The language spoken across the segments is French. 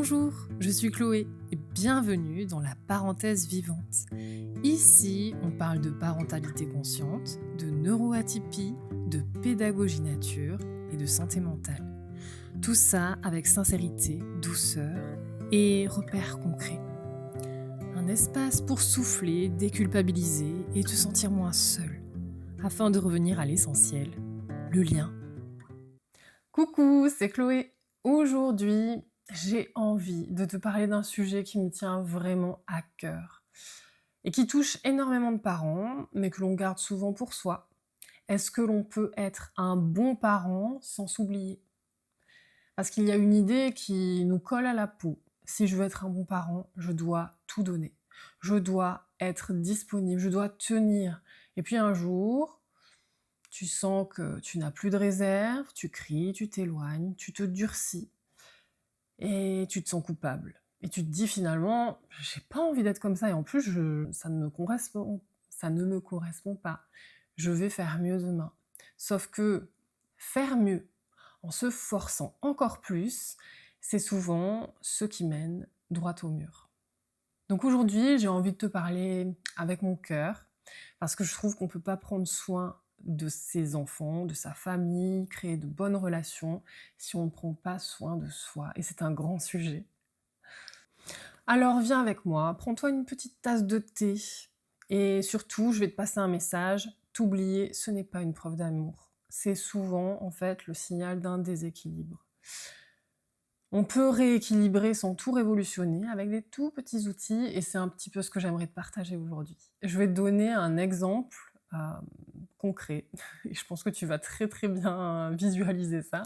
Bonjour, je suis Chloé et bienvenue dans la parenthèse vivante. Ici, on parle de parentalité consciente, de neuroatypie, de pédagogie nature et de santé mentale. Tout ça avec sincérité, douceur et repères concrets. Un espace pour souffler, déculpabiliser et te sentir moins seul, afin de revenir à l'essentiel, le lien. Coucou, c'est Chloé. Aujourd'hui, j'ai envie de te parler d'un sujet qui me tient vraiment à cœur et qui touche énormément de parents, mais que l'on garde souvent pour soi. Est-ce que l'on peut être un bon parent sans s'oublier? Parce qu'il y a une idée qui nous colle à la peau. Si je veux être un bon parent, je dois tout donner. Je dois être disponible, je dois tenir. Et puis un jour, tu sens que tu n'as plus de réserve, tu cries, tu t'éloignes, tu te durcis et tu te sens coupable. Et tu te dis finalement, j'ai pas envie d'être comme ça et en plus ça ne me correspond pas. Je vais faire mieux demain. Sauf que faire mieux en se forçant encore plus, c'est souvent ce qui mène droit au mur. Donc aujourd'hui, j'ai envie de te parler avec mon cœur parce que je trouve qu'on peut pas prendre soin de ses enfants, de sa famille, créer de bonnes relations si on ne prend pas soin de soi. Et c'est un grand sujet. Alors viens avec moi, prends-toi une petite tasse de thé et surtout, je vais te passer un message. T'oublier, ce n'est pas une preuve d'amour. C'est souvent en fait le signal d'un déséquilibre. On peut rééquilibrer sans tout révolutionner avec des tout petits outils et c'est un petit peu ce que j'aimerais te partager aujourd'hui. Je vais te donner un exemple concret et je pense que tu vas très très bien visualiser ça.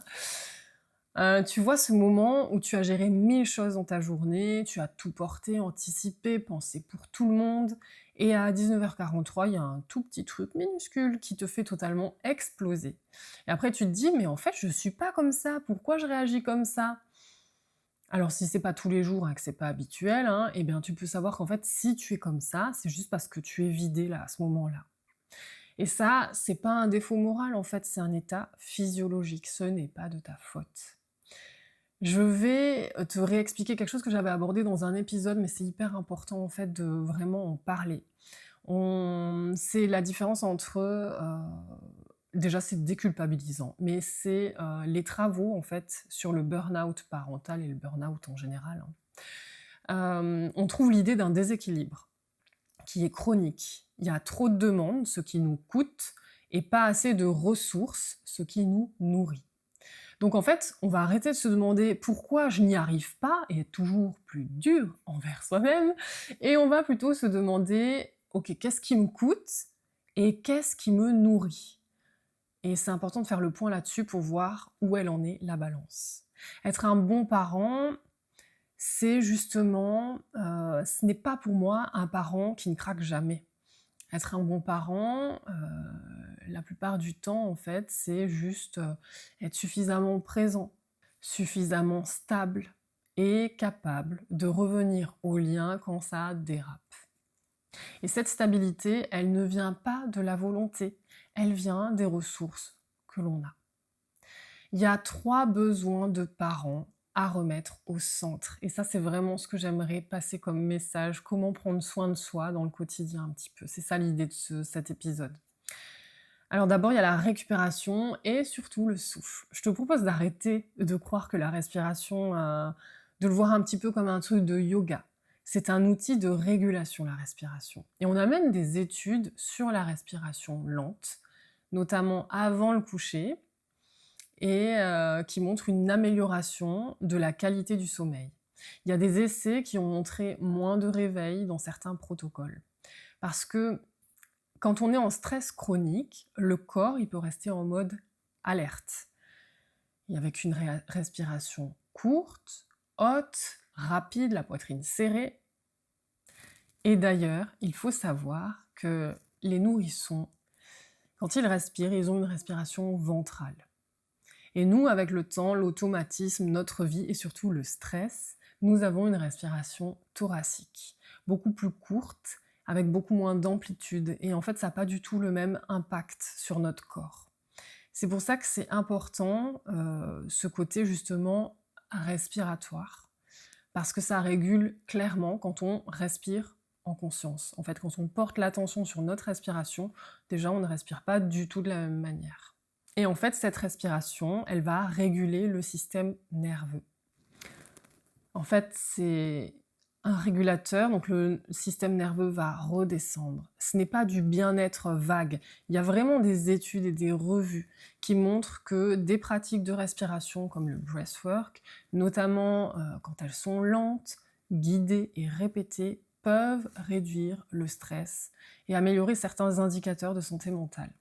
Tu vois ce moment où tu as géré 1000 choses dans ta journée, tu as tout porté, anticipé, pensé pour tout le monde et à 19h43, il y a un tout petit truc minuscule qui te fait totalement exploser. Et après tu te dis: «Mais en fait, je suis pas comme ça, pourquoi je réagis comme ça?» Alors si c'est pas tous les jours, hein, que c'est pas habituel, hein, eh bien tu peux savoir qu'en fait si tu es comme ça, c'est juste parce que tu es vidé là, à ce moment-là. Et ça, c'est pas un défaut moral en fait, c'est un état physiologique, ce n'est pas de ta faute. Je vais te réexpliquer quelque chose que j'avais abordé dans un épisode, mais c'est hyper important en fait de vraiment en parler. C'est la différence entre, déjà c'est déculpabilisant, mais c'est, les travaux en fait sur le burn-out parental et le burn-out en général, hein. On trouve l'idée d'un déséquilibre qui est chronique. Il y a trop de demandes, ce qui nous coûte, et pas assez de ressources, ce qui nous nourrit. Donc en fait, on va arrêter de se demander pourquoi je n'y arrive pas, et être toujours plus dur envers soi-même, et on va plutôt se demander, ok, qu'est-ce qui me coûte et qu'est-ce qui me nourrit? Et c'est important de faire le point là-dessus pour voir où elle en est la balance. Être un bon parent, c'est justement, ce n'est pas pour moi un parent qui ne craque jamais. Être un bon parent, la plupart du temps, en fait, c'est juste, être suffisamment présent, suffisamment stable et capable de revenir au lien quand ça dérape. Et cette stabilité, elle ne vient pas de la volonté, elle vient des ressources que l'on a. Il y a 3 besoins de parents à remettre au centre et ça, c'est vraiment ce que j'aimerais passer comme message, comment prendre soin de soi dans le quotidien un petit peu. C'est ça l'idée de cet épisode. Alors d'abord, il y a la récupération et surtout le souffle. Je te propose d'arrêter de croire que la respiration, de le voir un petit peu comme un truc de yoga. C'est un outil de régulation, la respiration. Et on a même des études sur la respiration lente, notamment avant le coucher, et qui montrent une amélioration de la qualité du sommeil. Il y a des essais qui ont montré moins de réveils dans certains protocoles. Parce que quand on est en stress chronique, le corps il peut rester en mode alerte. Et avec une respiration courte, haute, rapide, la poitrine serrée. Et d'ailleurs, il faut savoir que les nourrissons, quand ils respirent, ils ont une respiration ventrale. Et nous, avec le temps, l'automatisme, notre vie et surtout le stress, nous avons une respiration thoracique, beaucoup plus courte, avec beaucoup moins d'amplitude. Et en fait, ça n'a pas du tout le même impact sur notre corps. C'est pour ça que c'est important, ce côté justement respiratoire, parce que ça régule clairement quand on respire en conscience. En fait, quand on porte l'attention sur notre respiration, déjà on ne respire pas du tout de la même manière. Et en fait, cette respiration, elle va réguler le système nerveux. En fait, c'est un régulateur, donc le système nerveux va redescendre. Ce n'est pas du bien-être vague. Il y a vraiment des études et des revues qui montrent que des pratiques de respiration comme le breathwork, notamment quand elles sont lentes, guidées et répétées, peuvent réduire le stress et améliorer certains indicateurs de santé mentale.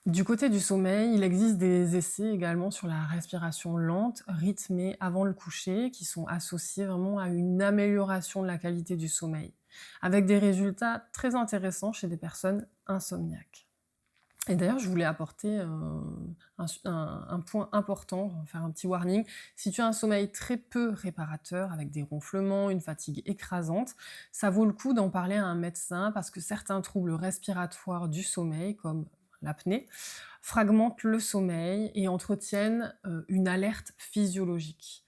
Du côté du sommeil, il existe des essais également sur la respiration lente, rythmée avant le coucher, qui sont associés vraiment à une amélioration de la qualité du sommeil, avec des résultats très intéressants chez des personnes insomniaques. Et d'ailleurs, je voulais apporter un point important, faire un petit warning. Si tu as un sommeil très peu réparateur, avec des ronflements, une fatigue écrasante, ça vaut le coup d'en parler à un médecin parce que certains troubles respiratoires du sommeil, comme l'apnée, fragmentent le sommeil et entretiennent une alerte physiologique.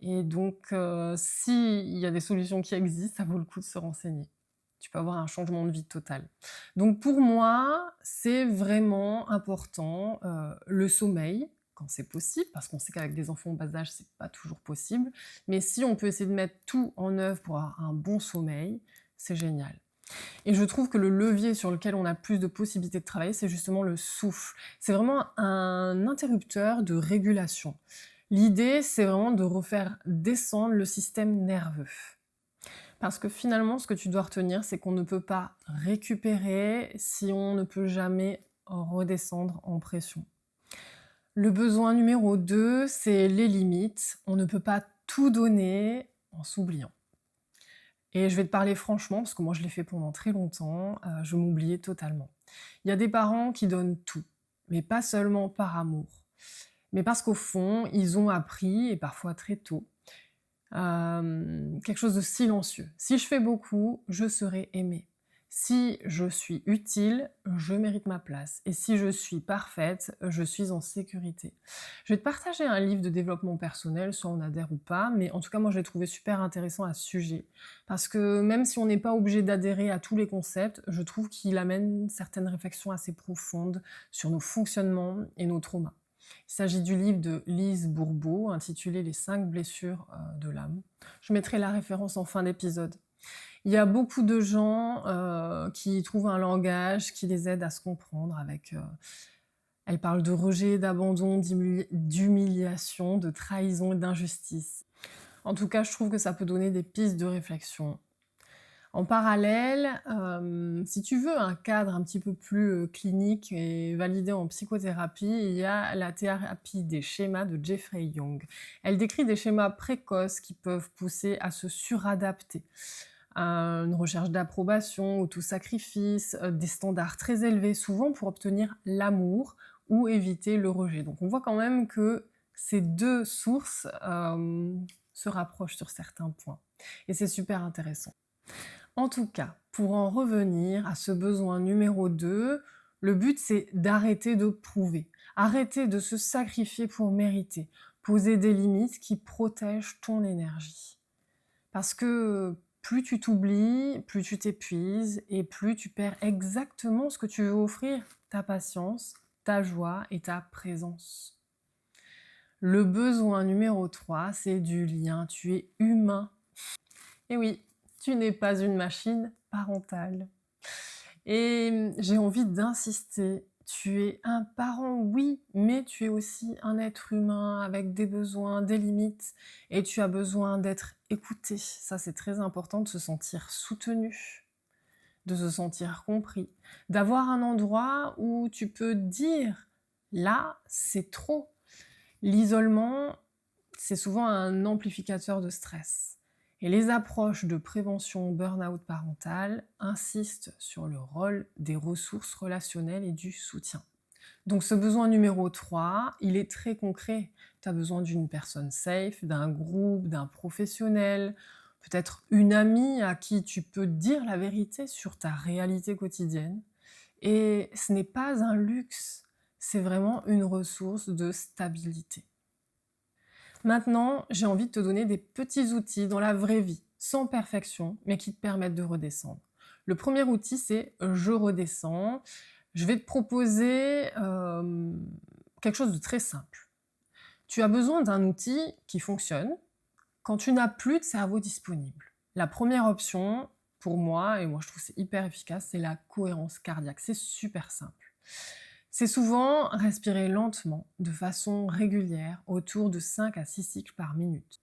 Et donc, s'il y a des solutions qui existent, ça vaut le coup de se renseigner. Tu peux avoir un changement de vie total. Donc pour moi, c'est vraiment important le sommeil, quand c'est possible, parce qu'on sait qu'avec des enfants en bas âge, c'est pas toujours possible. Mais si on peut essayer de mettre tout en œuvre pour avoir un bon sommeil, c'est génial. Et je trouve que le levier sur lequel on a plus de possibilités de travailler, c'est justement le souffle. C'est vraiment un interrupteur de régulation. L'idée, c'est vraiment de refaire descendre le système nerveux. Parce que finalement, ce que tu dois retenir, c'est qu'on ne peut pas récupérer si on ne peut jamais redescendre en pression. Le besoin numéro 2, c'est les limites. On ne peut pas tout donner en s'oubliant. Et je vais te parler franchement, parce que moi je l'ai fait pendant très longtemps, je m'oubliais totalement. Il y a des parents qui donnent tout, mais pas seulement par amour, mais parce qu'au fond, ils ont appris, et parfois très tôt, quelque chose de silencieux. Si je fais beaucoup, je serai aimée. Si je suis utile, je mérite ma place. Et si je suis parfaite, je suis en sécurité. Je vais te partager un livre de développement personnel, soit on adhère ou pas, mais en tout cas, moi, je l'ai trouvé super intéressant à ce sujet. Parce que même si on n'est pas obligé d'adhérer à tous les concepts, je trouve qu'il amène certaines réflexions assez profondes sur nos fonctionnements et nos traumas. Il s'agit du livre de Lise Bourbeau, intitulé Les 5 blessures de l'âme. Je mettrai la référence en fin d'épisode. Il y a beaucoup de gens qui trouvent un langage qui les aide à se comprendre avec... elle parle de rejet, d'abandon, d'humiliation, de trahison et d'injustice. En tout cas, je trouve que ça peut donner des pistes de réflexion. En parallèle, si tu veux un cadre un petit peu plus clinique et validé en psychothérapie, il y a la thérapie des schémas de Jeffrey Young. Elle décrit des schémas précoces qui peuvent pousser à se suradapter. Une recherche d'approbation, auto-sacrifice, des standards très élevés, souvent pour obtenir l'amour ou éviter le rejet. Donc on voit quand même que ces deux sources se rapprochent sur certains points. Et c'est super intéressant. En tout cas, pour en revenir à ce besoin numéro 2, le but c'est d'arrêter de prouver, arrêter de se sacrifier pour mériter, poser des limites qui protègent ton énergie. Parce que plus tu t'oublies, plus tu t'épuises et plus tu perds exactement ce que tu veux offrir, ta patience, ta joie et ta présence. Le besoin numéro 3, c'est du lien, tu es humain. Et oui, tu n'es pas une machine parentale. Et j'ai envie d'insister, tu es un parent, oui, mais tu es aussi un être humain avec des besoins, des limites, et tu as besoin d'être écouté. Ça, c'est très important de se sentir soutenu, de se sentir compris, d'avoir un endroit où tu peux dire, là, c'est trop. L'isolement, c'est souvent un amplificateur de stress. Et les approches de prévention burn-out parental insistent sur le rôle des ressources relationnelles et du soutien. Donc ce besoin numéro 3, il est très concret. Tu as besoin d'une personne safe, d'un groupe, d'un professionnel, peut-être une amie à qui tu peux dire la vérité sur ta réalité quotidienne. Et ce n'est pas un luxe, c'est vraiment une ressource de stabilité. Maintenant, j'ai envie de te donner des petits outils dans la vraie vie, sans perfection, mais qui te permettent de redescendre. Le premier outil, c'est je redescends. Je vais te proposer quelque chose de très simple. Tu as besoin d'un outil qui fonctionne quand tu n'as plus de cerveau disponible. La première option, pour moi, et moi je trouve que c'est hyper efficace, c'est la cohérence cardiaque. C'est super simple. C'est souvent respirer lentement, de façon régulière, autour de 5 à 6 cycles par minute.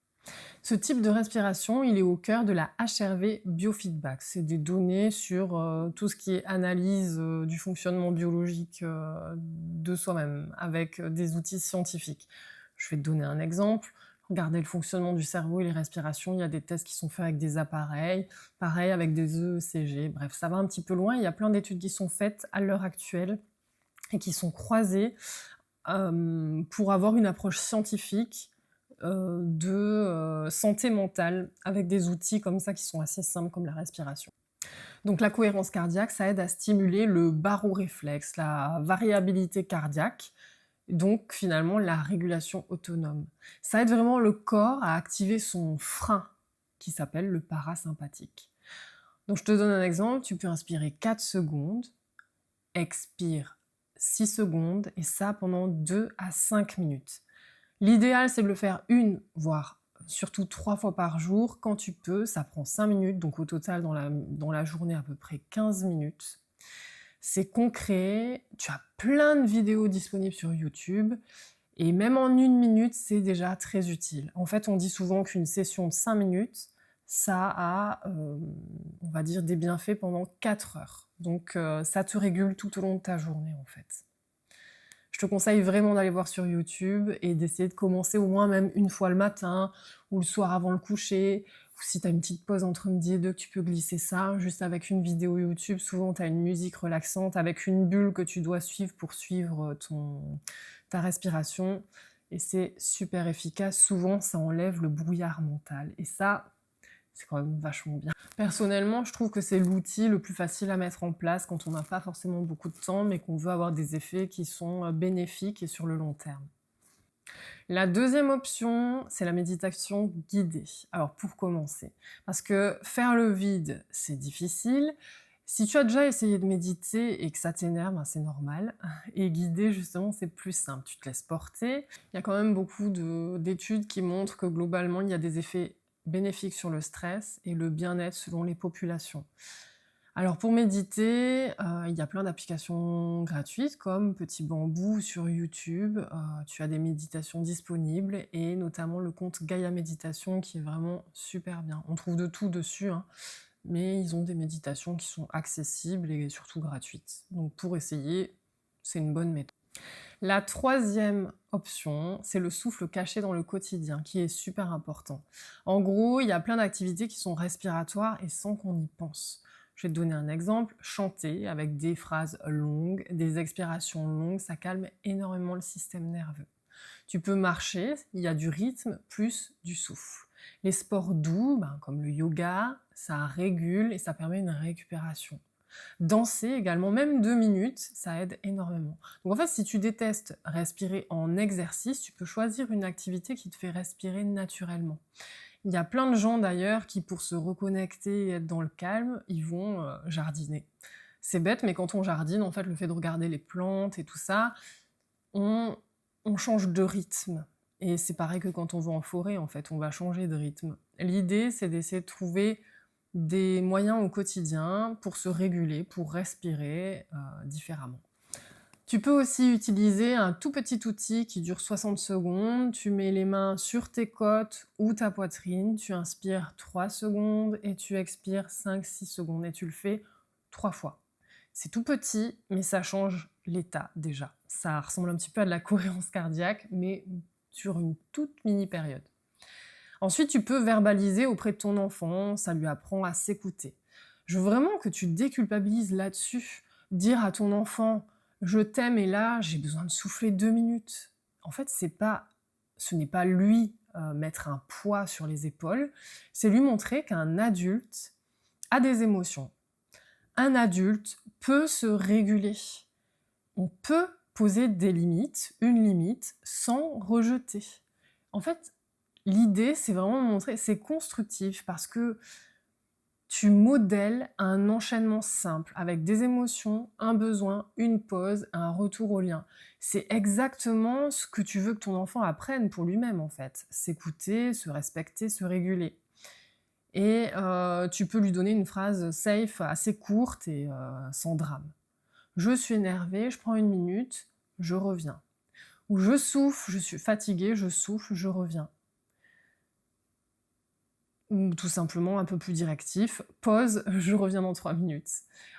Ce type de respiration, il est au cœur de la HRV biofeedback. C'est des données sur tout ce qui est analyse du fonctionnement biologique de soi-même, avec des outils scientifiques. Je vais te donner un exemple. Regardez le fonctionnement du cerveau et les respirations. Il y a des tests qui sont faits avec des appareils, pareil avec des EECG. Bref, ça va un petit peu loin. Il y a plein d'études qui sont faites à l'heure actuelle et qui sont croisées pour avoir une approche scientifique de santé mentale avec des outils comme ça qui sont assez simples comme la respiration. Donc la cohérence cardiaque, ça aide à stimuler le baroréflexe, la variabilité cardiaque, donc finalement la régulation autonome. Ça aide vraiment le corps à activer son frein qui s'appelle le parasympathique. Donc je te donne un exemple, tu peux inspirer 4 secondes, expire 6 secondes et ça pendant 2 à 5 minutes. L'idéal, c'est de le faire 1, voire surtout 3 fois par jour. Quand tu peux, ça prend 5 minutes, donc au total, dans la journée, à peu près 15 minutes. C'est concret, tu as plein de vidéos disponibles sur YouTube, et même en 1 minute, c'est déjà très utile. En fait, on dit souvent qu'une session de 5 minutes, ça a, on va dire, des bienfaits pendant 4 heures. Donc, ça te régule tout au long de ta journée, en fait. Je te conseille vraiment d'aller voir sur YouTube et d'essayer de commencer au moins même 1 fois le matin ou le soir avant le coucher. Ou si tu as une petite pause entre midi et 2, tu peux glisser ça juste avec une vidéo YouTube. Souvent, tu as une musique relaxante avec une bulle que tu dois suivre pour suivre ta respiration. Et c'est super efficace. Souvent, ça enlève le brouillard mental. Et ça, c'est quand même vachement bien. Personnellement, je trouve que c'est l'outil le plus facile à mettre en place quand on n'a pas forcément beaucoup de temps, mais qu'on veut avoir des effets qui sont bénéfiques et sur le long terme. La deuxième option, c'est la méditation guidée. Alors pour commencer, parce que faire le vide, c'est difficile. Si tu as déjà essayé de méditer et que ça t'énerve, ben c'est normal. Et guider, justement, c'est plus simple. Tu te laisses porter. Il y a quand même beaucoup d'études qui montrent que globalement, il y a des effets bénéfiques sur le stress et le bien-être selon les populations. Alors pour méditer, il y a plein d'applications gratuites comme Petit Bambou sur YouTube. Tu as des méditations disponibles et notamment le compte Gaia Méditation qui est vraiment super bien. On trouve de tout dessus, hein, mais ils ont des méditations qui sont accessibles et surtout gratuites. Donc pour essayer, c'est une bonne méthode. La troisième option, c'est le souffle caché dans le quotidien, qui est super important. En gros, il y a plein d'activités qui sont respiratoires et sans qu'on y pense. Je vais te donner un exemple. Chanter avec des phrases longues, des expirations longues, ça calme énormément le système nerveux. Tu peux marcher, il y a du rythme plus du souffle. Les sports doux, comme le yoga, ça régule et ça permet une récupération. Danser également, même 2 minutes, ça aide énormément. Donc en fait, si tu détestes respirer en exercice, tu peux choisir une activité qui te fait respirer naturellement. Il y a plein de gens d'ailleurs qui, pour se reconnecter et être dans le calme, ils vont jardiner. C'est bête, mais quand on jardine, en fait, le fait de regarder les plantes et tout ça, on change de rythme. Et c'est pareil que quand on va en forêt, en fait, on va changer de rythme. L'idée, c'est d'essayer de trouver des moyens au quotidien pour se réguler, pour respirer différemment. Tu peux aussi utiliser un tout petit outil qui dure 60 secondes. Tu mets les mains sur tes côtes ou ta poitrine. Tu inspires 3 secondes et tu expires 5-6 secondes. Et tu le fais 3 fois. C'est tout petit, mais ça change l'état déjà. Ça ressemble un petit peu à de la cohérence cardiaque, mais sur une toute mini période. Ensuite, tu peux verbaliser auprès de ton enfant, ça lui apprend à s'écouter. Je veux vraiment que tu te déculpabilises là-dessus. Dire à ton enfant « je t'aime et là, j'ai besoin de souffler 2 minutes ». En fait, ce n'est pas lui mettre un poids sur les épaules, c'est lui montrer qu'un adulte a des émotions. Un adulte peut se réguler. On peut poser des limites, une limite, sans rejeter. En fait, l'idée, c'est vraiment de montrer c'est constructif parce que tu modèles un enchaînement simple avec des émotions, un besoin, une pause, un retour au lien. C'est exactement ce que tu veux que ton enfant apprenne pour lui-même, en fait. S'écouter, se respecter, se réguler. Et tu peux lui donner une phrase safe assez courte et sans drame. Je suis énervée, je prends 1 minute, je reviens. Ou je souffle, je suis fatiguée, je souffle, je reviens. Ou tout simplement un peu plus directif, pause, je reviens dans 3 minutes.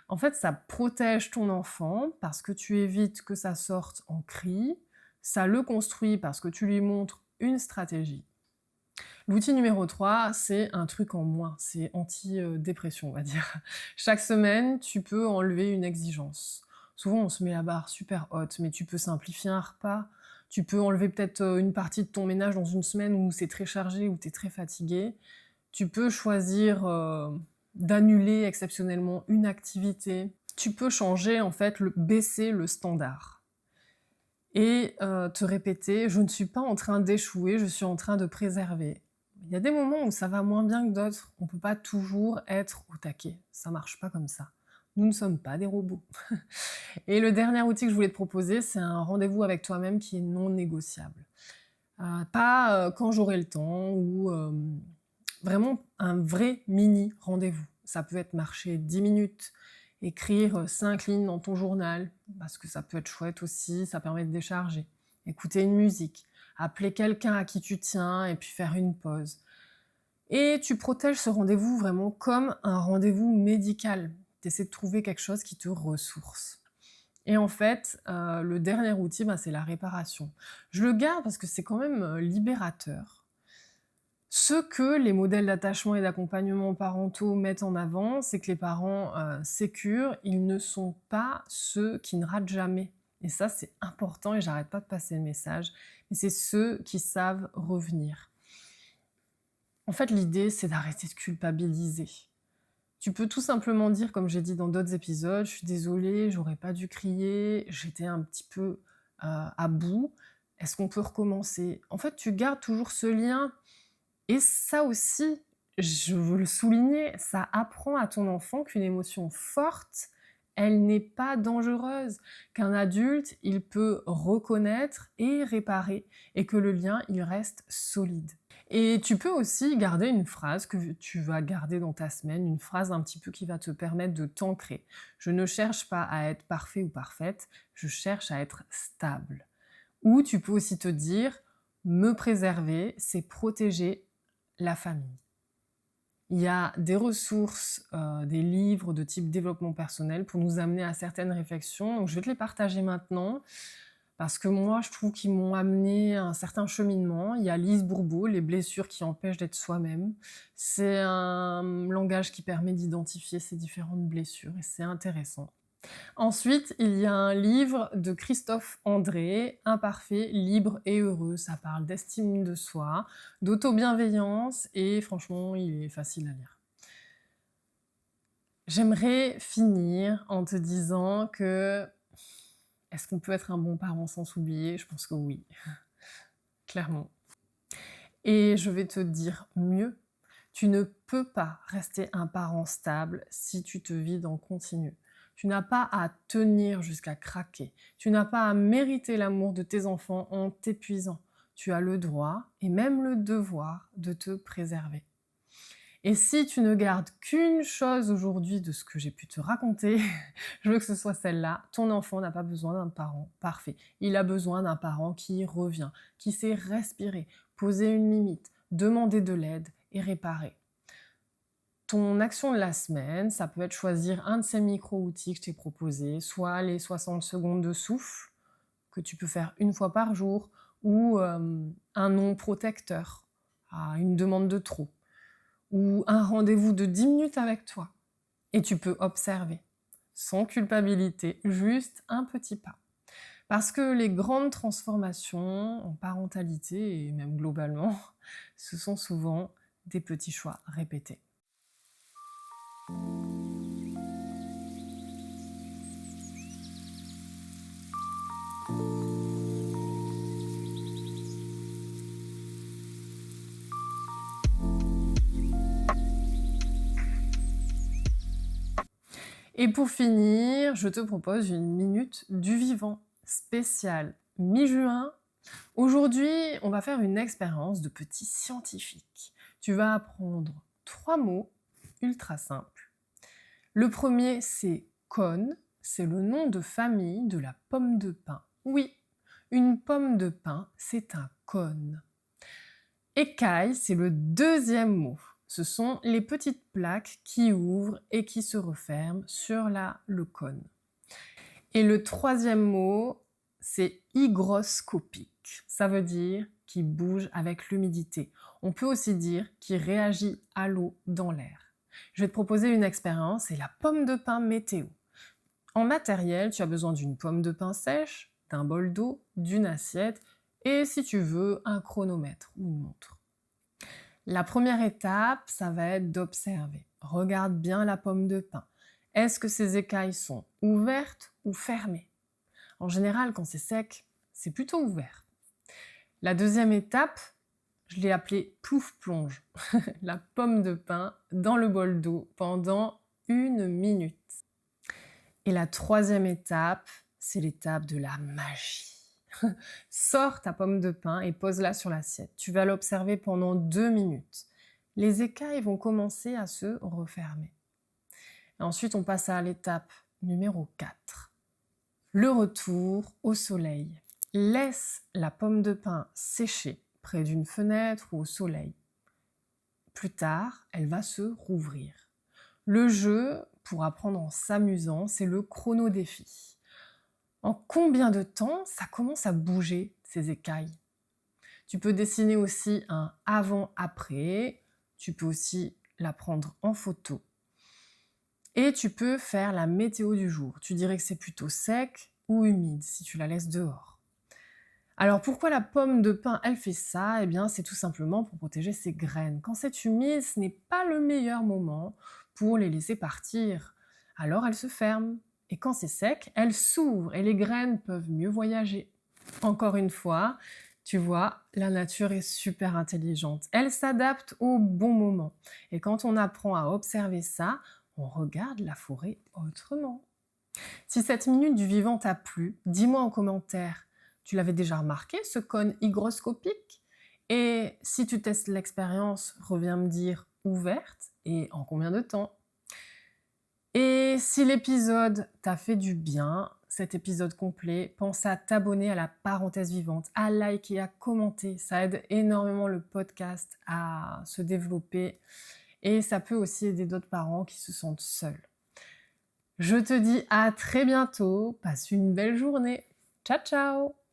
En fait, ça protège ton enfant parce que tu évites que ça sorte en cri, ça le construit parce que tu lui montres une stratégie. L'outil numéro 3, c'est un truc en moins, c'est anti-dépression, on va dire. Chaque semaine, tu peux enlever une exigence. Souvent, on se met la barre super haute, mais tu peux simplifier un repas, tu peux enlever peut-être une partie de ton ménage dans une semaine où c'est très chargé, où tu es très fatigué. Tu peux choisir d'annuler exceptionnellement une activité. Tu peux changer, en fait, baisser le standard. Et te répéter: «Je ne suis pas en train d'échouer, je suis en train de préserver». Il y a des moments où ça va moins bien que d'autres. On ne peut pas toujours être au taquet. Ça marche pas comme ça. Nous ne sommes pas des robots. Et le dernier outil que je voulais te proposer, c'est un rendez-vous avec toi-même qui est non négociable. Pas quand j'aurai le temps ou vraiment un vrai mini rendez-vous. Ça peut être marcher 10 minutes, écrire 5 lignes dans ton journal, parce que ça peut être chouette aussi, ça permet de décharger. Écouter une musique, appeler quelqu'un à qui tu tiens et puis faire une pause. Et tu protèges ce rendez-vous vraiment comme un rendez-vous médical. Tu essaies de trouver quelque chose qui te ressource. Et en fait, le dernier outil, c'est la réparation. Je le garde parce que c'est quand même libérateur. Ce que les modèles d'attachement et d'accompagnement parentaux mettent en avant, c'est que les parents sécures, ils ne sont pas ceux qui ne ratent jamais. Et ça, c'est important et j'arrête pas de passer le message. Mais c'est ceux qui savent revenir. En fait, l'idée, c'est d'arrêter de culpabiliser. Tu peux tout simplement dire, comme j'ai dit dans d'autres épisodes, je suis désolée, j'aurais pas dû crier, j'étais un petit peu à bout. Est-ce qu'on peut recommencer? En fait, tu gardes toujours ce lien. Et ça aussi, je veux le souligner, ça apprend à ton enfant qu'une émotion forte, elle n'est pas dangereuse, qu'un adulte, il peut reconnaître et réparer, et que le lien, il reste solide. Et tu peux aussi garder une phrase que tu vas garder dans ta semaine, une phrase un petit peu qui va te permettre de t'ancrer. Je ne cherche pas à être parfait ou parfaite, je cherche à être stable. Ou tu peux aussi te dire, me préserver, c'est protéger la famille. Il y a des ressources, des livres de type développement personnel pour nous amener à certaines réflexions. Donc je vais te les partager maintenant parce que moi, je trouve qu'ils m'ont amené à un certain cheminement. Il y a Lise Bourbeau, Les blessures qui empêchent d'être soi-même. C'est un langage qui permet d'identifier ces différentes blessures et c'est intéressant. Ensuite, il y a un livre de Christophe André, Imparfait, libre et heureux. Ça parle d'estime de soi, d'auto-bienveillance et franchement, il est facile à lire. J'aimerais finir en te disant que est-ce qu'on peut être un bon parent sans s'oublier? Je pense que oui, clairement. Et je vais te dire mieux, tu ne peux pas rester un parent stable si tu te vides en continu. Tu n'as pas à tenir jusqu'à craquer. Tu n'as pas à mériter l'amour de tes enfants en t'épuisant. Tu as le droit et même le devoir de te préserver. Et si tu ne gardes qu'une chose aujourd'hui de ce que j'ai pu te raconter, je veux que ce soit celle-là. Ton enfant n'a pas besoin d'un parent parfait. Il a besoin d'un parent qui revient, qui sait respirer, poser une limite, demander de l'aide et réparer. Ton action de la semaine, ça peut être choisir un de ces micro-outils que je t'ai proposés, soit les 60 secondes de souffle, que tu peux faire une fois par jour, ou un non protecteur, une demande de trop, ou un rendez-vous de 10 minutes avec toi. Et tu peux observer, sans culpabilité, juste un petit pas. Parce que les grandes transformations en parentalité, et même globalement, ce sont souvent des petits choix répétés. Et pour finir, je te propose une minute du vivant spéciale mi-juin. Aujourd'hui, on va faire une expérience de petit scientifique. Tu vas apprendre 3 mots ultra simples. Le premier, c'est cône. C'est le nom de famille de la pomme de pin. Oui, une pomme de pin, c'est un cône. Écaille, c'est le deuxième mot. Ce sont les petites plaques qui ouvrent et qui se referment sur le cône. Et le troisième mot, c'est hygroscopique. Ça veut dire qui bouge avec l'humidité. On peut aussi dire qui réagit à l'eau dans l'air. Je vais te proposer une expérience, c'est la pomme de pin météo. En matériel, tu as besoin d'une pomme de pin sèche, d'un bol d'eau, d'une assiette et si tu veux, un chronomètre ou une montre. La première étape, ça va être d'observer. Regarde bien la pomme de pin. Est-ce que ses écailles sont ouvertes ou fermées? En général, quand c'est sec, c'est plutôt ouvert. La deuxième étape, je l'ai appelée plouf-plonge. La pomme de pin dans le bol d'eau pendant 1 minute. Et la troisième étape, c'est l'étape de la magie. Sors ta pomme de pin et pose-la sur l'assiette. Tu vas l'observer pendant 2 minutes. Les écailles vont commencer à se refermer. Et ensuite, on passe à l'étape numéro 4. Le retour au soleil. Laisse la pomme de pin sécher près d'une fenêtre ou au soleil. Plus tard, elle va se rouvrir. Le jeu, pour apprendre en s'amusant, c'est le chronodéfi. En combien de temps ça commence à bouger, ces écailles? Tu peux dessiner aussi un avant-après, tu peux aussi la prendre en photo. Et tu peux faire la météo du jour. Tu dirais que c'est plutôt sec ou humide si tu la laisses dehors. Alors pourquoi la pomme de pin, elle fait ça? Eh bien, c'est tout simplement pour protéger ses graines. Quand c'est humide, ce n'est pas le meilleur moment pour les laisser partir. Alors elle se ferme. Et quand c'est sec, elle s'ouvre et les graines peuvent mieux voyager. Encore une fois, tu vois, la nature est super intelligente. Elle s'adapte au bon moment. Et quand on apprend à observer ça, on regarde la forêt autrement. Si cette minute du vivant t'a plu, dis-moi en commentaire. Tu l'avais déjà remarqué, ce cône hygroscopique? Et si tu testes l'expérience, reviens me dire ouverte et en combien de temps? Et si l'épisode t'a fait du bien, cet épisode complet, pense à t'abonner à la parenthèse vivante, à liker, à commenter. Ça aide énormément le podcast à se développer et ça peut aussi aider d'autres parents qui se sentent seuls. Je te dis à très bientôt, passe une belle journée. Ciao ciao!